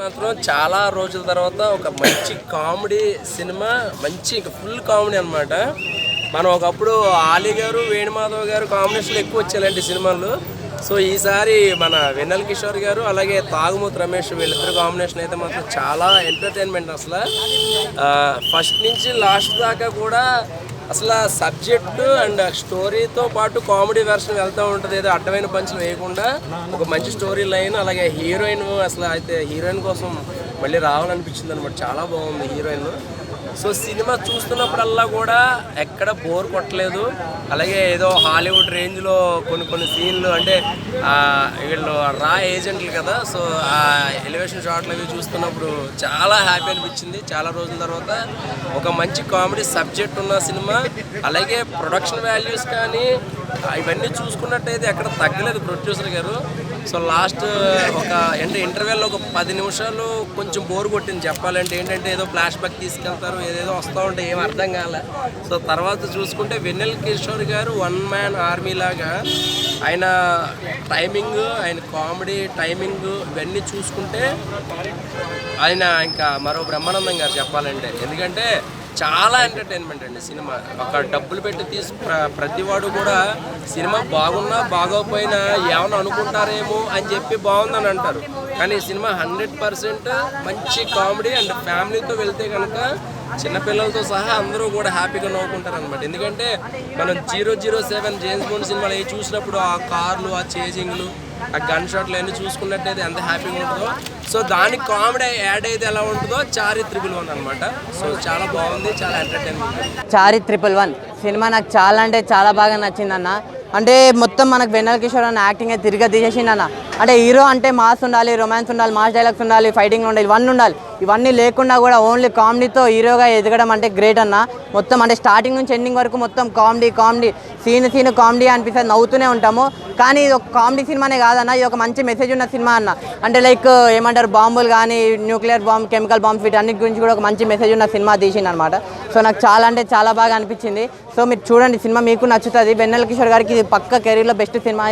మాత్రం చాలా రోజుల తర్వాత ఒక మంచి కామెడీ సినిమా, మంచి ఇంకా ఫుల్ కామెడీ అనమాట. మనం ఒకప్పుడు ఆలీ గారు, వేణుమాధవ్ గారు కాంబినేషన్లో ఎక్కువ వచ్చేలాంటి సినిమాలు. సో ఈసారి మన వెన్నెల కిషోర్ గారు అలాగే తాగుమూతి రమేష్ వీళ్ళిద్దరు కాంబినేషన్ అయితే మాత్రం చాలా ఎంటర్టైన్మెంట్. అసలు ఫస్ట్ నుంచి లాస్ట్ దాకా కూడా అసలు సబ్జెక్టు అండ్ స్టోరీతో పాటు కామెడీ వెర్షన్ వెళ్తూ ఉంటుంది. ఏదో అడ్డమైన పంచులు వేయకుండా ఒక మంచి స్టోరీ లైన్, అలాగే హీరోయిన్ అసలు అయితే హీరోయిన్ కోసం మళ్ళీ రావాలనిపించింది అనమాట. చాలా బాగుంది హీరోయిన్. సో సినిమా చూస్తున్నప్పుడల్లా కూడా ఎక్కడ బోర్ కొట్టలేదు. అలాగే ఏదో హాలీవుడ్ రేంజ్లో కొన్ని సీన్లు, అంటే వీళ్ళు రా ఏజెంట్లు కదా, సో ఆ ఎలివేషన్ షాట్లు అవి చూస్తున్నప్పుడు చాలా హ్యాపీ అనిపించింది. చాలా రోజుల తర్వాత ఒక మంచి కామెడీ సబ్జెక్ట్ ఉన్న సినిమా, అలాగే ప్రొడక్షన్ వాల్యూస్ కానీ ఇవన్నీ చూసుకున్నట్టయితే ఎక్కడ తగ్గలేదు ప్రొడ్యూసర్ గారు. సో లాస్ట్ ఒక ఇంటర్వెల్లో ఒక 10 నిమిషాలు కొంచెం బోర్ కొట్టింది చెప్పాలంటే. ఏంటంటే ఏదో ఫ్లాష్ బ్యాక్ తీసుకెళ్తారు, ఏదేదో వస్తూ ఉంటే ఏం అర్థం కాలే. సో తర్వాత చూసుకుంటే వెన్నెల కిషోర్ గారు వన్ మ్యాన్ ఆర్మీ లాగా ఆయన టైమింగ్, ఆయన కామెడీ టైమింగ్ ఇవన్నీ చూసుకుంటే ఆయన ఇంకా మరో బ్రహ్మానందం గారు చెప్పాలంటే. ఎందుకంటే చాలా ఎంటర్టైన్మెంట్ అండి సినిమా. ఒక డబ్బులు పెట్టి ప్రతివాడు కూడా సినిమా బాగున్నా బాగోకపోయినా ఏమైనా అనుకుంటారేమో అని చెప్పి బాగుందని అంటారు. కానీ ఈ సినిమా 100% మంచి కామెడీ అండ్ ఫ్యామిలీతో వెళ్తే కనుక చిన్నపిల్లలతో సహా అందరూ కూడా హ్యాపీగా నవ్వుకుంటారు అనమాట. ఎందుకంటే మనం 007 జేమ్స్ బాండ్ సినిమాలు అవి చూసినప్పుడు ఆ కార్లు, ఆ చేజింగ్లు, ఆ గన్ షాట్లు అన్నీ చూసుకున్నట్టయితే ఎంత హ్యాపీగా ఉంటుందో, సో దానికి కామెడీ యాడ్ అయితే ఎలా ఉంటుందో చారి 111 అనమాట. సో చాలా బాగుంది, చాలా ఎంటర్టైన్మెంట్. చారి 111 సినిమా నాకు చాలా అంటే చాలా బాగా నచ్చిందన్న. అంటే మొత్తం మనకు వెన్నెల కిషోర్ అన్న యాక్టింగ్ అయితే తిరిగి తీసేసిందన్న. అంటే హీరో అంటే మాస్ ఉండాలి, రొమాన్స్ ఉండాలి, మాస్ డైలాగ్స్ ఉండాలి, ఫైటింగ్ ఉండాలి, ఇవన్నీ ఉండాలి. ఇవన్నీ లేకుండా కూడా ఓన్లీ కామెడీతో హీరోగా ఎదగడం అంటే గ్రేట్ అన్న. మొత్తం అంటే స్టార్టింగ్ నుంచి ఎండింగ్ వరకు మొత్తం కామెడీ సీన్ కామెడీ అనిపిస్తుంది, నవ్వుతూనే ఉంటాము. కానీ ఇది ఒక కామెడీ సినిమానే కాదన్న, ఇది ఒక మంచి మెసేజ్ ఉన్న సినిమా అన్న. అంటే లైక్ ఏమంటారు, బాంబులు కానీ న్యూక్లియర్ బాంబ్, కెమికల్ బాంబ్స్, వీటన్నిటి గురించి కూడా ఒక మంచి మెసేజ్ ఉన్న సినిమా తీసింది అనమాట. సో నాకు చాలా అంటే చాలా బాగా అనిపించింది. సో మీరు చూడండి, సినిమా మీకు నచ్చుతుంది. వెన్నెల కిషోర్ గారికి ఇది పక్క కెరీర్లో బెస్ట్ సినిమా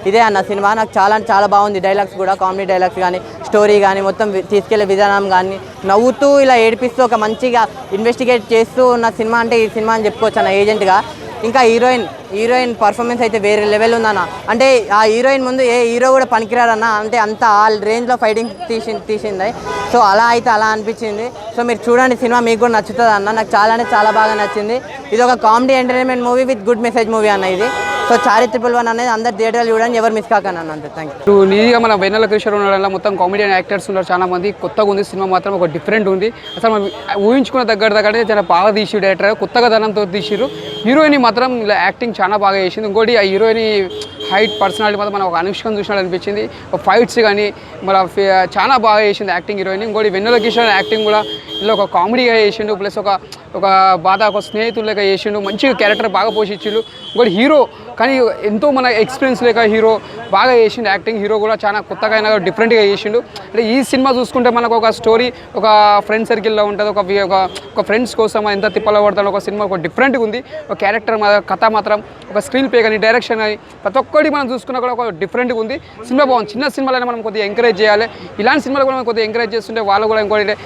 ఇదే అన్న సినిమా. నాకు చాలా అంటే చాలా బాగుంది. డైలాగ్స్ కూడా కామెడీ డైలాగ్స్ కానీ, స్టోరీ కానీ, మొత్తం తీసుకెళ్లే విధానం కానీ, నవ్వుతూ ఇలా ఏడిపిస్తూ ఒక మంచిగా ఇన్వెస్టిగేట్ చేస్తూ ఉన్న సినిమా అంటే ఈ సినిమా అని చెప్పుకోవచ్చు అన్న, ఏజెంట్గా. ఇంకా హీరోయిన్ పర్ఫార్మెన్స్ అయితే వేరే లెవెల్ ఉందన్న. అంటే ఆ హీరోయిన్ ముందు ఏ హీరో కూడా పనికిరాడన్న. అంటే అంత ఆ రేంజ్లో ఫైటింగ్ తీసింది. సో అలా అయితే అలా అనిపించింది. సో మీరు చూడండి, సినిమా మీకు కూడా నచ్చుతుంది అన్న. నాకు చాలా అంటే చాలా బాగా నచ్చింది. ఇది ఒక comedy entertainment movie with good message movie అన్న ఇది. సో చారి 111 అనేది అందరు థియేటర్లు చూడండి, ఎవరు మిస్ కాకన్నా అంతే. Thank you. నీట్గా మన వెన్నెల కిషోర్ ఉండడం మొత్తం కామెడియన్ యాక్టర్స్ ఉన్నారు చాలా మంది. కొత్తగా ఉంది సినిమా, మాత్రం ఒక డిఫరెంట్ ఉంది. అసలు మనం ఊహించుకున్న దగ్గర చాలా బాగా తీసి డైరెక్టర్ కొత్తగా ధనంతో తీసిరు. హీరోయిన్ మాత్రం ఇలా యాక్టింగ్ చాలా బాగా చేసింది. ఇంకోటి ఆ హీరోయిన్ హైట్, పర్సనాలిటీ మాత్రం మనం ఒక అనుష్కను చూసినట్టు అనిపించింది. ఫైట్స్ కానీ మన చాలా బాగా చేసింది యాక్టింగ్ హీరోయిన్. ఇంకోటి వెన్నెల కిషోర్ యాక్టింగ్ కూడా ఇలా ఒక కామెడీగా చేసిండు, ప్లస్ ఒక బాధ, ఒక స్నేహితులగా చేసిండు. మంచిగా క్యారెక్టర్ బాగా పోషించిండు. ఇంకోటి హీరో కానీ ఎంతో మన ఎక్స్పీరియన్స్ లేక హీరో బాగా చేసిండు యాక్టింగ్. హీరో కూడా చాలా కొత్తగా అయినా డిఫరెంట్గా చేసిండు. అంటే ఈ సినిమా చూసుకుంటే మనకు ఒక స్టోరీ, ఒక ఫ్రెండ్ సర్కిల్లో ఉంటుంది, ఒక ఫ్రెండ్స్ కోసం ఎంత తిప్పలో పడతాడు ఒక సినిమా, ఒక డిఫరెంట్గా ఉంది. ఒక క్యారెక్టర్ కథ మాత్రం, ఒక స్క్రీన్ ప్లే కానీ, డైరెక్షన్ కానీ, ప్రతి ఒక్కటి మనం చూసుకున్నా కూడా ఒక డిఫరెంట్గా ఉంది. సినిమా బాగుంది. చిన్న సినిమాలైనా మనం కొద్దిగా ఎంకరేజ్ చేయాలి. ఇలాంటి సినిమాలు కూడా మనం కొద్దిగా ఎంకరేజ్ చేస్తుంటే వాళ్ళు కూడా ఇంకోటి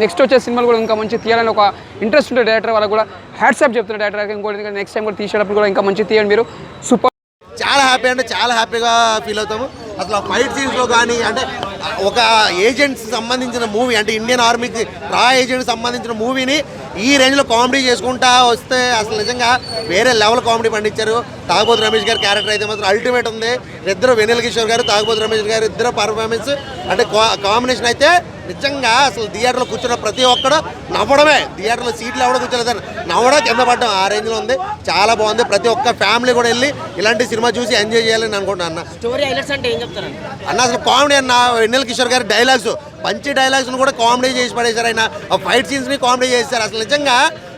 నెక్స్ట్ వచ్చే సినిమాలు కూడా ఇంకా మంచి తీయాలని ఒక ఇంట్రెస్ట్ ఉంటే డైరెక్టర్ వాళ్ళకు కూడా హ్యాట్సాప్ చెప్తున్నారు డైరెక్టర్. ఇంకోటి నెక్స్ట్ టైం కూడా తీసేటప్పుడు కూడా ఇంకా మంచి తీయండి మీరు. సూపర్. చాలా హ్యాపీ, అంటే చాలా హ్యాపీగా ఫీల్ అవుతాము. అసలు ఫైట్ సీన్స్లో కానీ, అంటే ఒక ఏజెంట్స్ సంబంధించిన మూవీ, అంటే ఇండియన్ ఆర్మీకి రా ఏజెంట్స్ సంబంధించిన మూవీని ఈ రేంజ్లో కామెడీ చేసుకుంటా వస్తే అసలు నిజంగా వేరే లెవెల్ కామెడీ పండించారు. తాగుబోతు రమేష్ గారి క్యారెక్టర్ అయితే మాత్రం అల్టిమేట్ ఉంది. ఇద్దరు వెన్నెల కిషోర్ గారు, తాగుబోతు రమేష్ గారు ఇద్దరు పర్ఫార్మెన్స్, అంటే కాంబినేషన్ అయితే నిజంగా అసలు థియేటర్లో కూర్చున్న ప్రతి ఒక్కడు నవ్వడమే. థియేటర్లో సీట్లు ఎవడో కూర్చోలేదని నవ్వడం, కింద పడడం, ఆ రేంజ్లో ఉంది. చాలా బాగుంది. ప్రతి ఒక్క ఫ్యామిలీ కూడా వెళ్ళి ఇలాంటి సినిమా చూసి ఎంజాయ్ చేయాలని అనుకుంటున్నాను అన్న. స్టోరీ హైలైట్స్ అంటే ఏం చెప్తారు అన్న? అసలు కామెడీ అన్న. వెన్నెల కిషోర్ గారి డైలాగ్స్, మంచి డైలాగ్స్ను కూడా కామెడీ చేసి పడేశారు ఆయన. ఆ ఫైట్ సీన్స్ని కామెడీ చేశారు. అసలు నిజంగా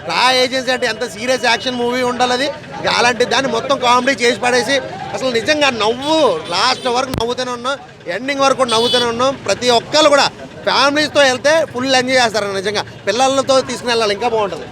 రా ఏజెన్సీ అంటే ఎంత సీరియస్ యాక్షన్ మూవీ ఉండాలి అది. అలాంటి దాన్ని మొత్తం కామెడీ చేసి పడేసి అసలు నిజంగా నవ్వు లాస్ట్ వరకు నవ్వుతూనే ఉన్నాం, ఎండింగ్ వరకు కూడా నవ్వుతూనే ఉన్నాం. ప్రతి ఒక్కరు కూడా ఫ్యామిలీస్తో వెళ్తే ఫుల్ ఎంజాయ్ చేస్తారు. నిజంగా పిల్లలతో తీసుకుని వెళ్ళాలి, ఇంకా బాగుంటుంది.